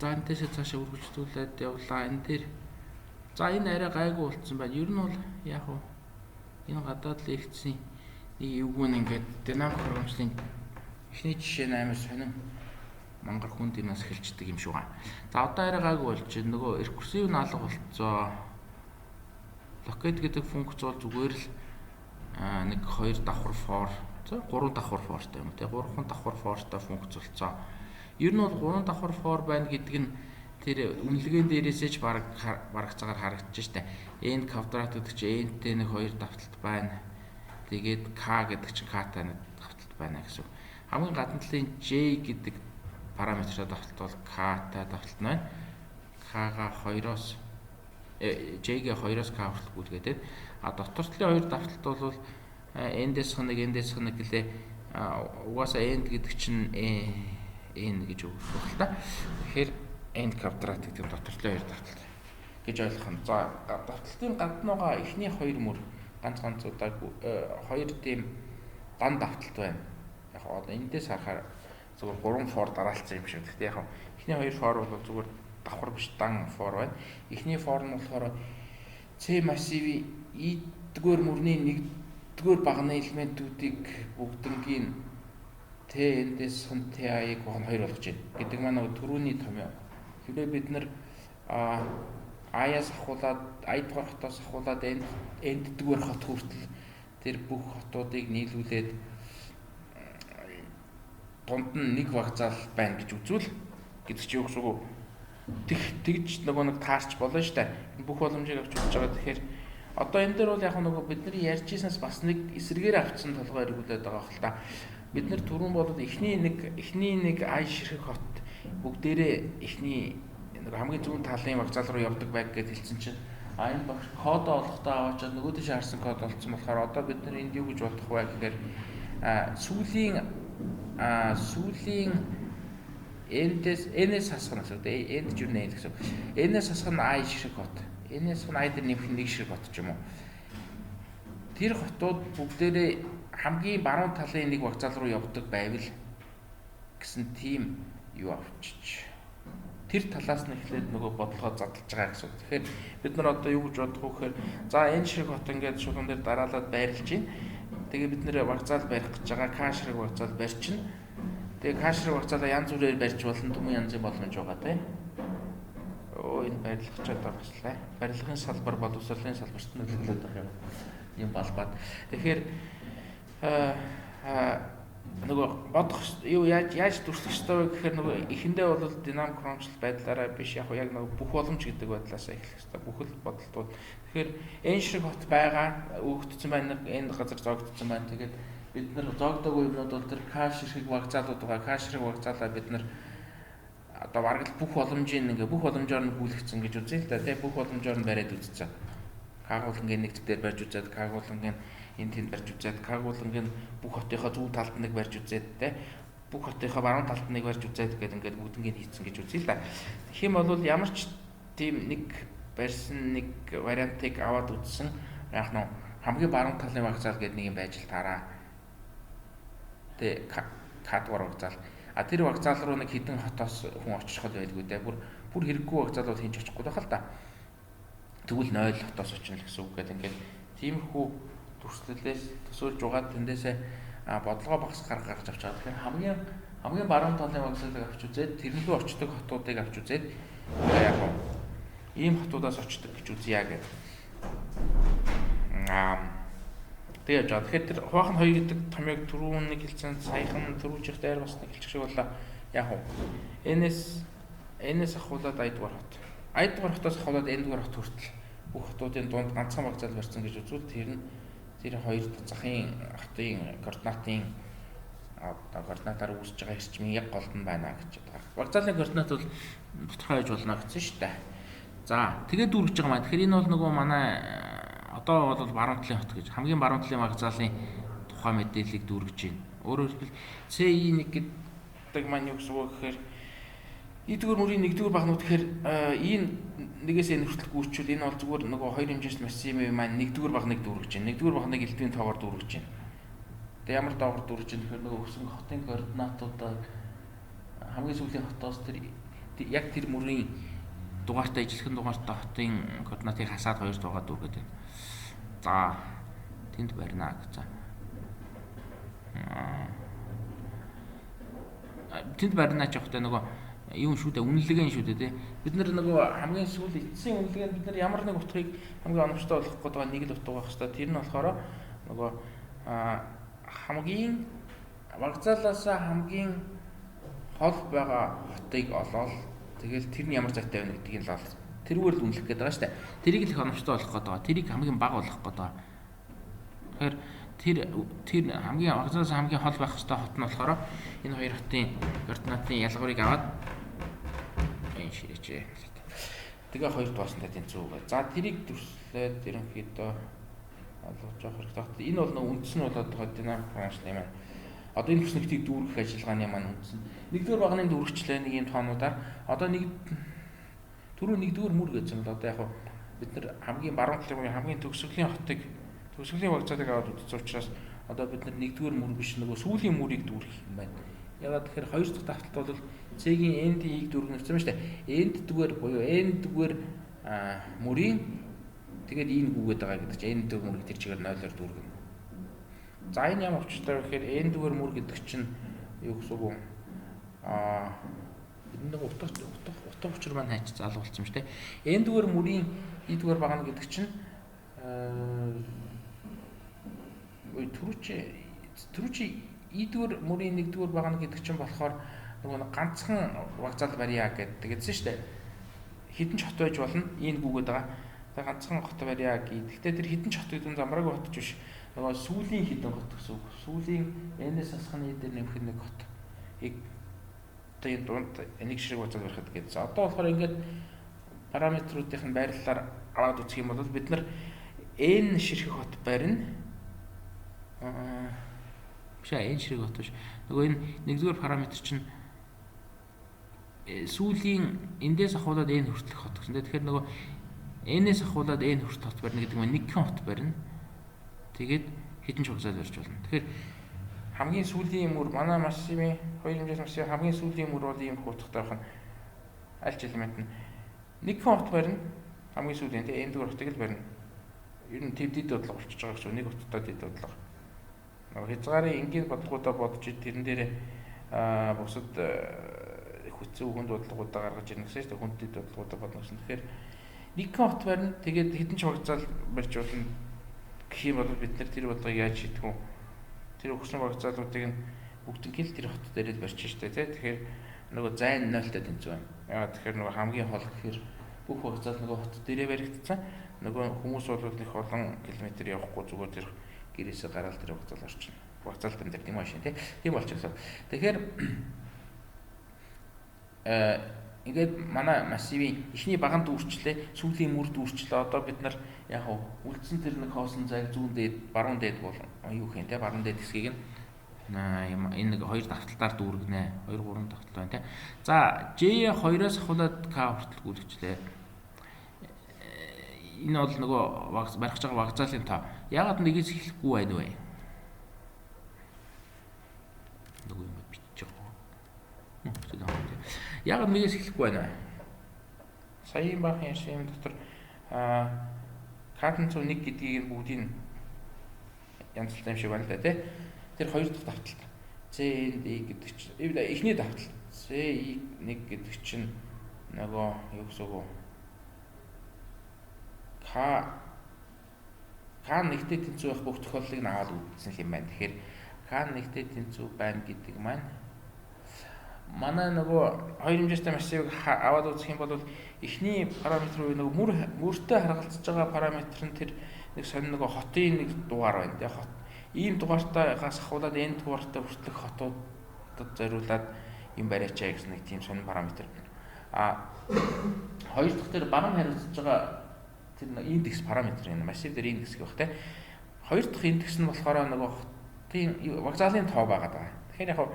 За энэсээ цаашаа үргэлжлүүлээд явлаа. Энэ дээр за энэ арай гайгүй болцсон байна. Ер нь бол яг уу энэ гадаад лекцийн нэг эвгүй нь ингээд динамик хөргөмжлийн эхний жишээ нь амар сонин мангар хүнд юмас эхэлждэг юм шиг байна. За одоо арай гайгүй болж байна. Нөгөө рекурсив наалга болцоо. Locate гэдэг функц бол зүгээр л нэг 2 давхар for, за 3 давхар forтай юм тий. 3 давхар forтай функц болцоо. Ер нь бол 3 давхар for байна гэдэг нь тэр үнэлгээнд дээрээсээ ч бараг цагаар харагдаж штэ. End quadrat гэдэг чинь endтэй нэг 2 давталт байна. Тэгээд k гэдэг чинь k-тай нэг давталт байна гэсэн. Хамгийн гадна талын j гэдэг параметраа давталт бол k-тай давталт байна. K-га 2-оос j-гээ 2-оос k хүртэл гүйлгээдэг. Дотор талын 2 давталт бол end-ээс нэг гэлээ угаасаа end гэдэг чинь n гэж өгөх л та. Тэгэхээр end quadrat гэдэг дотор талын 2 давталт гэж ойлгох нь. За давталтын гаднуугаа эхний 2 мөр ганц удаа 2 тийм ган давталт байна. Яг одоо эндээс харахаар зүгээр 3 for дараалцсан юм шиг. Гэхдээ яг эхний 2 for бол зүгээр давхар биш дан for байна. Эхний for нь болохоор C массивын E-р мөрний 1-р багны элементүүдийг бүгднгийн T эндээс хон TI-г 2 болгож байна. Гэдэг маань түрүүний том юм. Хэвээ бид нар I-аас ахуулаад I-р хотоос ахуулаад N-р хот хүртэл тэр бүх хотуудыг нийлүүлээд дунд нь нэг вокзал байна гэж үзвэл гэдэг чи юу гэсэн үг. Тэгж нөгөө нэг таарч болно шүү дээ. Бүх боломжийг авч үзэж байгаа. Тэгэхээр одоо энэ дээр бол яг нөгөө бидний ярьжсэнээс бас нэг эсрэгээр авцсан толгой эргүүлээд байгаа хэл та. Бид нар түрүүн бол эхний нэг I ширхэг хот бүгдээрээ эхний нэг хамгийн зүүн талын вокзал руу явдаг байг гэж хэлсэн чинь энэ багш код олохдоо аваачаад нөгөө дэше харсан код олцсон болохоор одоо бид нар энд юу гэж бодох вэ гэхээр сүүлийн N-ээс хасах нь гэсэн. N жирнэ гэсэн. N-ээс хасах нь I ширхэг хот. N-ээс нь I дээр нэмэх нэг ширхэг хот ч юм уу. Тэр хотууд бүгдээрээ хамгийн баруун талын нэг вокзал руу явдаг байвал гэсэн тийм юу авчиж. Тэр талаас нь эхлээд нөгөө бодлогоо задлж байгаа гэсэн. Тэгэхээр бид нар одоо юу гэж бодох вэ гэхээр за энэ ширхэг хот ингээд шугам дээр дараалаад байрлаж байна. Тэгээ бид нэр вокзал барих гэж байгаа К ширхэг вокзал барьчихна. Тэгээ К ширхэг вокзалаа янз бүрээр барьж болно, түмэн янзын боломж байгаа тийм. Энэ барилгачаад багслаа. Барилгын салбар боловсролын салбарт нөлөөлөд байгаа юм балбаад. Тэгэхээр нөгөө бодох юу яаж дүрслэх ёстой вэ гэхээр нөгөө эхэндээ бол динамик хромжлол байдлаараа биш яг нөгөө бүх боломж гэдэг байдлаас эхлэх ёстой. Бүхэл бодолтууд. Тэгэхээр энэ шиг хот байгаа өгөгдсөн байна, энэ газар зогдсон байна. Тэгээд бид нар зогдоогүй юмнууд бол тэр К ширхэг вокзалууд байгаа. К ширхэг вокзалаа бид нар одоо бараг л бүх боломжийн бүх боломжоор нь гүйлгэсэн гэж үзье л да. Тэ бүх боломжоор нь бариад үзсэн. Кагуулангийн нэг дээр барьж үзээд, кагуулангийн энэ тэнд барьж үзээд, кагуулангийн бүх хотынхоо зүүн талд нэг барьж үзээд, тэ бүх хотынхоо баруун талд нэг барьж үзээд гэдэг ингээд бүгднийг хийцэн гэж үзье л да. Тэгэх юм бол ямар ч тийм нэг барьсан нэг вариантыг аваад үзсэн. Яг нь хамгийн баруун талын вокзал гэдэг нэг юм байж л таараа. Тэ кадвар вокзал. Тэр вокзал руу нэг хідэн хотоос хүн очих хол байлгүй дээ. Бүр хэрэггүй вокзал бол хинж очихгүй байх л да. Тэгвэл 0 хотоос очно л гэсэн үг гэдэг. Ингээд тиймэрхүү төрслөлөөс төсөөлж угаад тэндээсээ бодлогоо багс гаргаж авч байгаа. Тэгэхээр хамгийн баруун талын вокзалыг авч үзээд тэрнийхээ очдог хотуудыг авч үзээд яг ийм хотуудаас очдог гэж үзье гэдэг. Тэгээд тэгэхээр тэр хуваах нь 2 гэдэг томьёог түрүүн нэг хэлсэн саяхан түрүүлжих дээр бас нэг хэлчих шиг боллоо. Яг уу. N-ээс ахуулаад I-р хот. I-р хотоос ахуулаад N-р хот хүртэл бүх хотуудын дунд ганцхан вокзал барьсан гэж үзвэл тэр 2 захын хотын координатын координатаар үүсэж байгаа хэрчмийн яг гол нь байна гэж байна. Вокзалын координат бол тодорхой байж болно гэсэн шүү дээ. За тэгээд дүүргэж байгаа маа. Тэгэхээр энэ бол нөгөө манай одоо бол баруун талын хот гэж хамгийн баруун талын вокзалын тухай мэдээллийг дүүргэж байна. Өөрөөр хэлбэл CI1 гэдэг маань юу гэсэн үг гэхээр E-р мөрийн 1-р багнууд гэхээр энэ нэгээс энэ хүртэл гүйчүүл энэ бол зүгээр нөгөө 2 хэмжээст массивын маань 1-р багныг дүүргэж байна. 1-р багныг элдвийн тоогоор дүүргэж байна. Тэгээ ямар тоогоор дүүргэж байна гэхээр нөгөө өсөн хотын координатуудаа хамгийн сүүлийн хотоос тэр яг тэр мөрийн дугаартай ижилхэн дугаартай хотын координатыг хасаад 2 дугаар дүр гэдэг. За тэнд барина гэж. Тэнд барина ч явахтай нөгөө юм шүү дээ, үнэлгээ шүү дээ тий. Бид нар нөгөө хамгийн сүүл эцсийн үнэлгээнд бид нар ямар нэг утгыг хамгийн оновчтой болгох гэдэг байгаа нэг л утга байх хэвээр. Тэр нь болохоор нөгөө хамгийн вокзалаас хамгийн хол байгаа хотыг олоод тэгэл тэр нь ямар зайтай байна гэдгийг л ол. Тэрүүгээр л үнэлэх гээд байгаа шүү дээ. Тэрийг л их оновчтой болгох гээд байгаа. Тэрийг хамгийн бага болгох гээд байгаа. Тэгэхээр тэр хамгийн вокзалаас хамгийн хол байх хэвээр хот нь болохоор энэ хоёр хотын координатын ялгуурыг аваад энэ ширээч. Тэгээ хоёр дуусантай тэнцүү. За тэрийг дүрслээд ерөнхийдөө олгож явах хэрэгтэй. Энэ бол нэг үндс нь болоод байгаа динамик функшн юм аа. Одоо энэ хүснэгтийг дүүргэх ажиллагааны маань үндс нь. Нэгдүгээр багны дүүргчлээ нэг юм тоонуудаар одоо нэгдүгээр мөр гэж юм л одоо яг бид нар хамгийн баруун талын хамгийн төгсгөлийн хотыг төгсгөлийн вокзалыг аваад үзсэн учраас одоо бид нар нэгдүгээр мөр биш нөгөө сүүлийн мөрийг дүүргэх юм байна. Ягаад тэгэхээр хоёр дахь давталт бол C-ийн end-ийг дүүргэнэрсэн байна шүү дээ. End дүгээр буюу n дүгээр мөрийн тэгээд энэ гүгээд байгаа гэдэг чинь n дүгээр мөрийг тэр чигээр 0-оор дүүргэнэ. За энэ ямар учиртай вэ гэхээр n дүгээр мөр гэдэг чинь юу гэсэн үг вэ? Нэг утга учир маань хайч залгуулсан юм шүү дээ. N дүгээр мөрийн e дүгээр багна гэдэг чинь түрүүчи e дүгээр мөрийн 1 дүгээр багна гэдэг чинь болохоор нөгөө ганцхан вокзал барья гэдэгсэн шүү дээ. Хідэн ч хот байж болно. Энэ гүгээд байгаа. Тэгээ ганцхан хот барья гэдэг. Гэхдээ тэр хідэн ч хот гэдэг нь замбрагийн хот ч биш. Нөгөө сүүлийн хідэн хот гэсэн үг. Сүүлийн энэс асхны дээр нэмэх нэг хот. Одоо энэ дунд нэг ширэг вокзал барихад гэдэг. Одоо болохоор ингээд параметруудын байрлалаар аваад үзэх юм бол бид нар n ширхэг хот барина. N ширхэг хот биш. Нөгөө энэ нэгдүгээр параметр чинь сүүлийн эндээс ахуулаад n хүртэлх хот гэсэн. Тэгэхээр нөгөө n-ээс ахуулаад n хүртэлх хот барина гэдэг нь 1 хот барина. Тэгээд хэдэн ч вокзал барьж болно. Тэгэхээр хамгийн сүүлийн мөр манай массивын 2 хэмжээс массив хамгийн сүүлийн мөр бол ийм хутгатай байх нь аль ч элемент нь 1 хот барина. Хамгийн сүүлийн тийм n дүгээр хотыг л барина. Ер нь тэвдэд бодлого болчихж байгаа гэсэн нэг хоттой дэд бодлого. Нөгөө хязгаарын энгийн бодлогуудаа бодож тэрэн дээрээ бусад хүчтэй хүнд бодлогуудаа гаргаж ирнэ гэсэн чинь хүндэд бодлогуудаа бодно гэсэн. Тэгэхээр нэг хот барина. Тэгээд хэдэн ч вокзал барьж болно гэх юм бол бид нар тэр бодлогыг яаж шийдэх вэ? Тэр өгсөн вокзалуудыг нь бүгднийг л тэр хот дээр л барьж штэ тий. Тэгэхээр нөгөө зайн 0-тай тэнцүү байна. Яагаад тэгэхээр нөгөө хамгийн хол гэхээр бүх вокзал нөгөө хот дээрээ баригдсан. Нөгөө хүмүүс бол их олон километр явахгүй зүгээр тэр гэрээсээ гараад тэр вокзал орчихно. Вокзал бэн дээр тийм машин тий. Тийм болчихсон. Тэгэхээр ингээд манай массивын эхний баган дүүрчлээ, сүүлийн мөр дүүрчлээ. Одоо бид нар яг үлдсэн тэр нэг хоосон зайг зүүн дээд, баруун дээд бол юу гэх юм те баруун дээд хэсгийг нь энэ нэг хоёр давталтаар дүүргэнэ. 2 3 давталт байна те. За J 2-оос ахуулаад K хүртэл гүйлгчлээ. Энэ бол нөгөө барих гэж байгаа вокзалын тоо. Яагаад нэгээс эхлэхгүй байна вэ? Нөгөө юм бичиж байгаа. Яагаад нэгээс эхлэхгүй байна вэ? Саяын баахан ярьсан юм дотор каден 101 гэдгийг бүгдийг янзлалтай юм шиг байна л да тий. Тэр хоёр дахь давталт CND гэдэг чинь эхний давталт CI1 гэдэг чинь нөгөө юу гэсэн үг К нэгтэй тэнцүү байх бүх тохиолдлыг нь аваад үзсэн юм байна. Тэгэхээр К нэгтэй тэнцүү байна гэдэг маань манай нөгөө хоёр хэмжээтэй массивыг аваад үзэх юм бол эхний параметр уу нөгөө мөртэй харгалзаж байгаа параметр нь тэр нэг сонин нөгөө хотын нэг дугаар байна. Тэгээ хот ийм дугаартайгаас ахуулаад n дугаартай хүртэлх хотуудад зориулаад юм бариачаа гэсэн нэг тийм сонин параметр. Хоёр дахь тэр баруун хариуцж байгаа тэр индекс параметр энэ массив дээр индекс гэх те. Хоёр дахь индекс нь болохоор нөгөө хотын вокзалын тоо байгаад байгаа. Тэгэхээр яг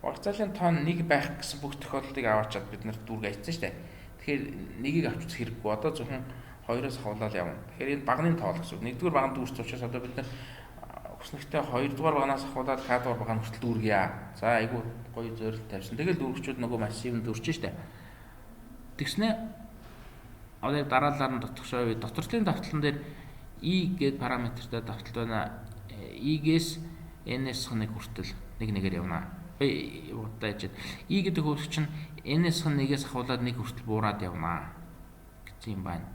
вокзалын тоо нэг байх гэсэн бүх тохиолдлыг аваачаад бид нар дүүрг айцсан шүү дээ. Тэгэхээр нэгийг авч үзэх хэрэггүй. Одоо зөвхөн хоёроос хавлал явна. Тэгэхээр энэ багны тоо л гэсэн. Нэгдүгээр баганд дүүрч учраас одоо бид нар хүснэгтээ хоёрдугаар багнаас хавлаад К-дугаар баганд хүртэл дүүргийа. За айгүй гоё зөөрөл тавьсан. Тэгэл дүүргчүүд нөгөө массив нь дүүрч шүү дээ. Тэгснэ одоо дараалал нь дотгошоо үе доторчлын давталсан дээр I гээд параметртай давталт байна. I-гээс n-ээс 1 хүртэл нэг нэгээр явна. Удаа яж. I гэдэг хөвлөгч нь n-ээс 1-ээс ахуулаад 1 хүртэл буураад явна гэсэн юм байна.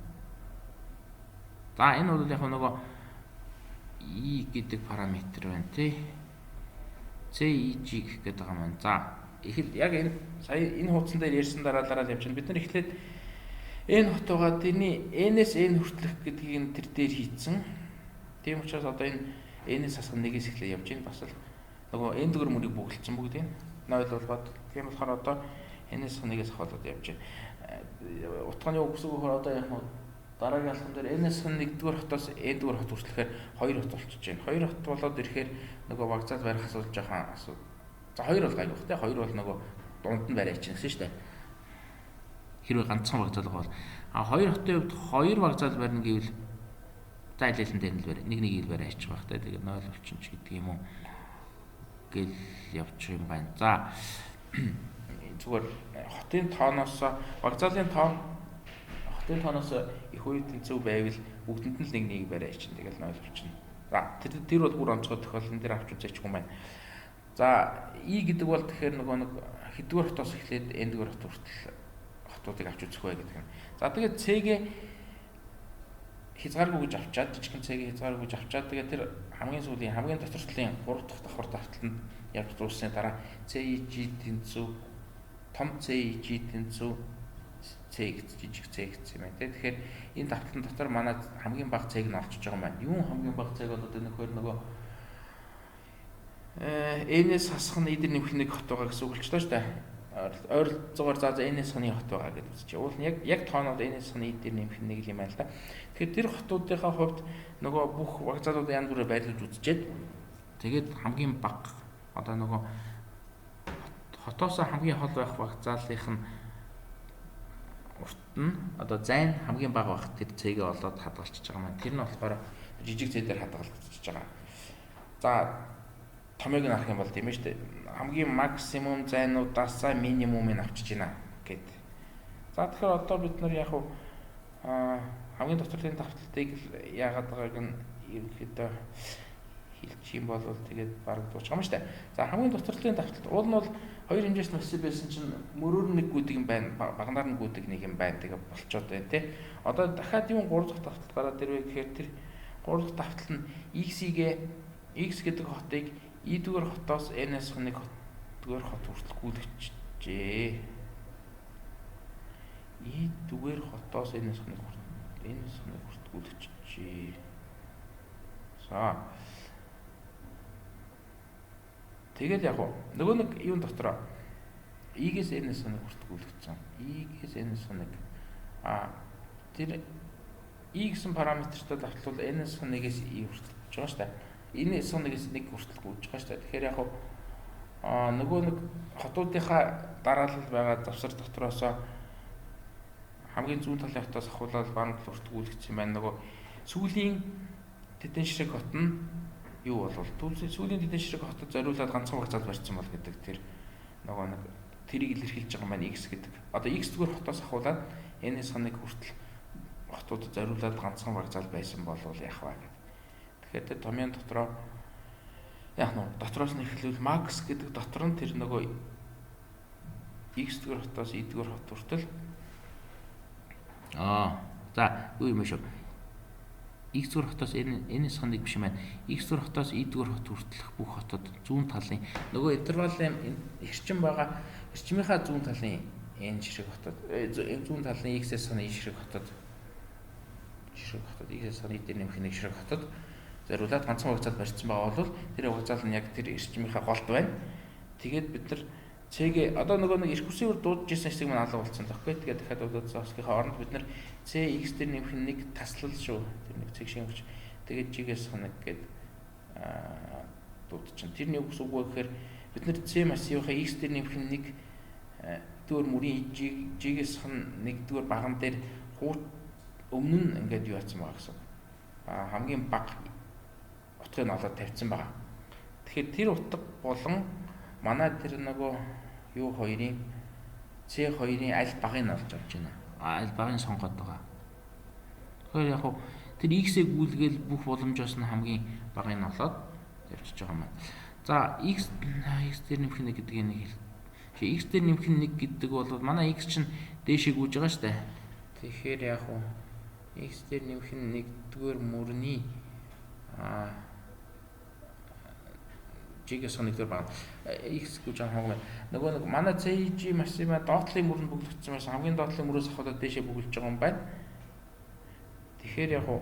За энэ бол яг нөгөө I гэдэг параметр байна тий. CEG гэх гэдэг байгаа маань. За яг энэ сая энэ хуудсан дээр ярьсан дараалалаар явж байна. Бид нар эхлээд n хот байгаа тэрний n-ээс n хүртэлх гэдгийг нь тэр дээр хийцэн. Тийм учраас одоо энэ n-ээс хасах 1-ээс эхлээ явж байна. Бас л нөгөө n дөрөв мөрийг бүгэлдсэн бүгдийг нойл болгоод тийм болохоор одоо n-ээс 1-ээс ахуулаад явж байна. Утганы үг гэсэн үг одоо яг дараагийн алхам дээр n-ээс 1-р хотоос n-р хот хүртэлхээр 2 хот болчихж байна. 2 хот болоод ирэхээр нөгөө вокзал барих асуулж байгаа асуу. За 2 бол гайгүй те 2 бол нөгөө дунд нь барай чинь гэсэн шүү дээ. Хэрвээ ганцхан вокзал бол 2 хотын хувьд 2 вокзал барина гэвэл за илээлэн дээр нь л барай. Нэг ил барай ачих байх те. Тэгээд 0 болчихно ч гэдэг юм уу. Гэл явчих юм байна. За зүгээр хотын тооноос вокзалын тооноос их үед тэнцүү байвал бүгдэнд нь л нэг барай чинь тэгэл 0 болчихно. За тэр бол бүр онцгой тохиолдол дээр авч үзээчихгүй юм байна. За I гэдэг бол тэгэхээр нөгөө нэг хэдвэр хотоос эхлээд n-р хот хүртэл хотуудыг авч үзэх бай гэдэг юм. За тэгээд C-гээ хязгааргүй гэж авчаад жижигхэн C-гээ хязгааргүй гэж авчаад тэгээд тэр хамгийн сүүлийн хамгийн доторчлын 3 дахь давхар давталтанд явж дуусны дараа CEG тэнцүү том CEG тэнцүү C гэж жижиг C гэсэн юм байна. Тэгэхээр энэ давталтын дотор манай хамгийн бага C-г нь олчж байгаа юм байна. Юу хамгийн бага C-г болоод энэ хөр нөгөө n-ээс хасах нь эдэр нэмэх нэг хот байгаа гэсэн үг л ч доо шүү дээ. Ойролцоогоор за n-ээс 1 хот байгаа гэж үзчихье. Уул нь яг тооноод n-ээс 1 эдэр нэмэх нэг юм байна л да. Тэгэхээр тэр хотуудынхаа хувьд нөгөө бүх вокзалууд янз бүрээр байрлуулж үзчихэд тэгээд хамгийн бага одоо нөгөө хотоос хамгийн хол байх вокзалынх нь урт нь одоо зайн хамгийн бага байх тэр C-гээ олоод хадгалчихж байгаа маань. Тэр нь болохоор жижиг C дээр хадгалчихж байгаа. За томыг нь авах юм бол тийм ээ шүү дээ. Хамгийн максимум зайнуудаас минимумыг авчиж байна гэд. За тэгэхээр одоо бид нар яг хамгийн доторлын давталтыг яагаад байгааг нь ерөнхийдөө хэлчих юм бол тэгээд бараг дуусах юм шүү дээ. За хамгийн доторлын давталт уул нь бол хоёр хэмжээс массив байсан чинь мөрөөр нэг гүдэг юм байна, багнаар нь гүдэг нэг юм байна тэгээ болцоод байна тий. Одоо дахиад юм 3 дахь давталт гараад ирвэ гэхээр тэр 3 дахь давталт нь x-ийг x гэдэг хотыг I-р хотоос n-ээс 1 хотдгоор хот хүртэл гүйдэгчжээ. I-р хотоос n-ээс 1 хүртэл гүйдэгчжээ. За. Тэгэл яг нөгөө нэг юун дотор I-гээс n-ээс 1 хүртэл гүйдэгцсэн. I-гээс n-ээс 1. Тэр I гэсэн параметртай давталвал n-ээс 1-ээс I хүртэл гэж байгаа шүү дээ. Энэ S1-ээс 1 хүртэл гүйж байгаа шүү дээ. Тэгэхээр яг нөгөө нэг хотуудынхаа дараалал байгаа завсар дотроос хамгийн зүүн талын хотоос ахуулаад баруун тал хүртэл гүйдэгдсэн юм байна. Нөгөө сүүлийн тэдэн ширэг хот нь юу болвол сүүлийн тэдэн ширэг хотод зориулаад ганцхан вокзал барьсан бол гэдэг тэр нөгөө нэг тэрийг илэрхийлж байгаа маань X гэдэг. Одоо X-р хотоос ахуулаад N-ээс 1 хүртэл хотуудад зориулаад ганцхан вокзал байсан бол яах вэ гэдэг. Тэгэхээр томьёон дотроо яг нь дотроос нь эхлүүл max гэдэг дотор нь тэр нөгөө x-р хотоос y-р хот хүртэл за юу юм шүү. X-р хотоос n-ээс 1 биш юм байна. X-р хотоос y-р хот хүртэлх бүх хотод зүүн талын нөгөө интервалын эрчим байгаа эрчмийнхаа зүүн талын n ширхэг хотод зүүн талын x-ээс 1 ширхэг хотод x-ээс 1 дээр нэмэх нэг ширхэг хотод зориулаад ганцхан вокзал барьсан байгаа бол тэр вокзал нь яг тэр эрчмийнхаа голд байна. Тэгээд бид нар C-гээ одоо нөгөө нэг рекурсивээр дуудаж ирсэн хэсэг маань алга болсон тоххой. Тэгээд дахиад удаацсхийн оронд бид нар C X дээр нэмэх нэг таслал шүү. Тэр нэг цэг шингч. Тэгээд G-ээс хоног гээд дуудаж чинь. Тэрний үг үг гэхээр бид нар C массивынхаа X дээр нэмэх нэг дүүр мөрийн G-ээс нэгдүгээр баган дээр өмнө нь ингээд юу яатсан байгаа гэсэн. Хамгийн бага утгыг нь олоод тавьсан байгаа. Тэгэхээр тэр утга болон манай тэр нөгөө юу хоёрын C2-ийн аль багыг нь олж авч байна. Аль багыг сонгоод байгаа. Тэгэхээр яг хуу тэр x-ийг гүйлгээл бүх боломжоос нь хамгийн багыг нь олоод явчихж байгаа маань. За x дээр нэмэх нэг гэдэг нэг хэл. X дээр нэмэх нэг гэдэг бол манай x чинь дээшээ гүйж байгаа шүү дээ. Тэгэхээр яг хуу x дээр нэмэх нэгдүгээр мөрний g-ээс нэгдүгээр баг x гэж хангамж. Нөгөө нэг манай CG массива доотлын мөрөнд бүглэгдсэн байсан. Хамгийн доотлын мөрөөс ахаад дээшээ бүглэж байгаа юм байна. Тэгэхээр яг хуу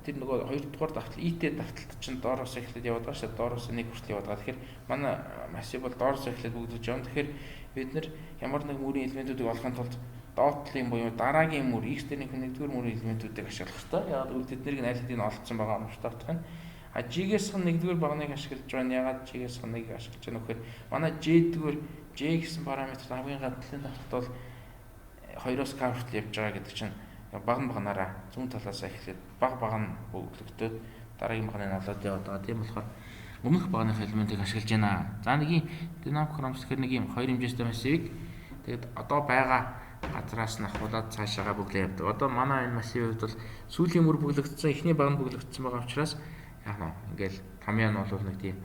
тэр нөгөө 2 дугаар давтал IT давталт чинь доороос эхлээд яваад байгаа шүү дээ. Доороос нэг хүртэл яваад байгаа. Тэгэхээр манай массив бол доороос эхлээд бүглэж явна. Тэгэхээр бид нар ямар нэг мөрийн элементүүдийг олохын тулд доотлын буюу дараагийн мөр x дээр нэгдүгээр мөрийн элементүүдийг ашиглах хэрэгтэй. Яг л тэднийг нь аль хэдийн олцсон байгаа онцтой утгах нь. А G-ээс нэгдүгээр багныг ашиглаж байна. Ягаад G-ээс нэг ашиглаж байна вэ гэхээр манай J-дгээр J гэсэн параметр хамгийн гадлын давталт бол 2-оос k хүртэл явж байгаа гэдэг чинь баг багнаараа зүүн талаас эхлээд баг нь бүглэгдээд дараагийн багныг олоод яваад байгаа. Тийм болохоор өмнөх багны элементийг ашиглаж байна. За нэгийн динамик хромс гэхээр нэг юм хоёр хэмжээтэй массивыг тэгээд одоо байгаа газраас нь ахуулаад цаашаага бүглээ явдаг. Одоо манай энэ массивын хувьд бол сүүлийн мөр бүглэгдсэн, эхний баг нь бүглэгдсэн байгаа учраас яг нь ингээл томьёо нь бол нэг тийм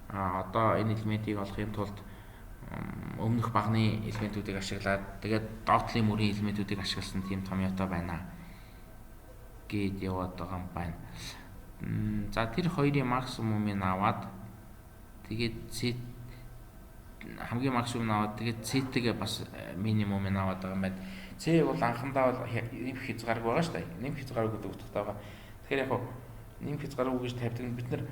одоо энэ элементийг олохын тулд өмнөх багны элементүүдийг ашиглаад тэгээд доотлын мөрийн элементүүдийг ашигласан тийм томьёотой байна гэд яваад байгаа юм байна. За тэр хоёрын максимумыг аваад тэгээд хамгийн максимум аваад тэгээд C-тэйгээ бас минимум нь аваад байгаа юм байна. C бол анхандаа бол нэмэх хязгааргүй байгаа шүү дээ. Нэмэх хязгааргүй гэдэг утгатай байгаа. Тэгэхээр яг нэмэх хязгааргүй гэж тавьдаг нь бид нар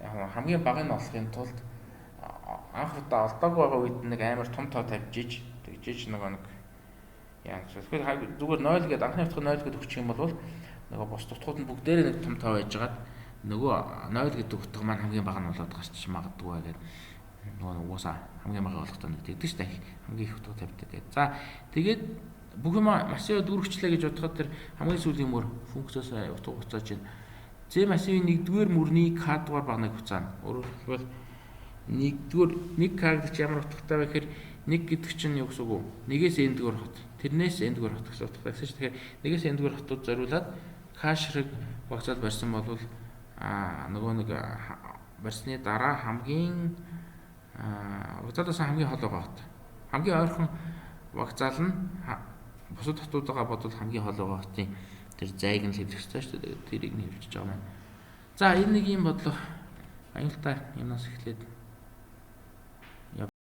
яг хамгийн багыг нь олохын тулд анх удаа олдоогүй байгаа үед нэг амар том тоо тавьж иж тэгжиж нэг яа тэгэхээр зүгээр 0 гэдэг анхны утга 0 гэдэг өгчих юм бол нөгөө бос утгууд нь бүгдээрээ нэг том тоо байжгаад нөгөө 0 гэдэг утга маань хамгийн бага нь болоод гарч магадгүй гэдэг нөгөө уусаа хамгийн бага болгохтой нэг тэгдэг шүү дээ хамгийн их утга тавьдаг гэдэг. За тэгээд бүх юм массив дүүргчлээ гэж бодоход тэр хамгийн сүүлийн мөр функциос утга буцааж байна. Z массивын нэгдүгээр мөрний k дугаар багныг буцаана. Өөрөөр хэлбэл нэгдүгээр 1k гэдэг ямар утгатай вэ гэхээр 1 гэдэг чинь юу гэсэн үг вэ? Нэгээс n дугаар хот. Тэрнээс n дугаар хот гэсэн утгатай гэсэн чинь тэгэхээр нэгээс n дугаар хотод зориулаад k ширхэг багцаад барьсан бол нөгөө нэг барьсны дараа хамгийн багцаадаас хамгийн хол байгаа хот. Хамгийн ойрхон багцаал нь бусад хотуудаа бодвол хамгийн хол байгаа хотын тэр зайг нь хэвлэх хэрэгтэй шүү дээ. Тэрийг нь хэвлэж байгаа маань. За энэ нэг юм бодлого аюултай юмнаас эхлээд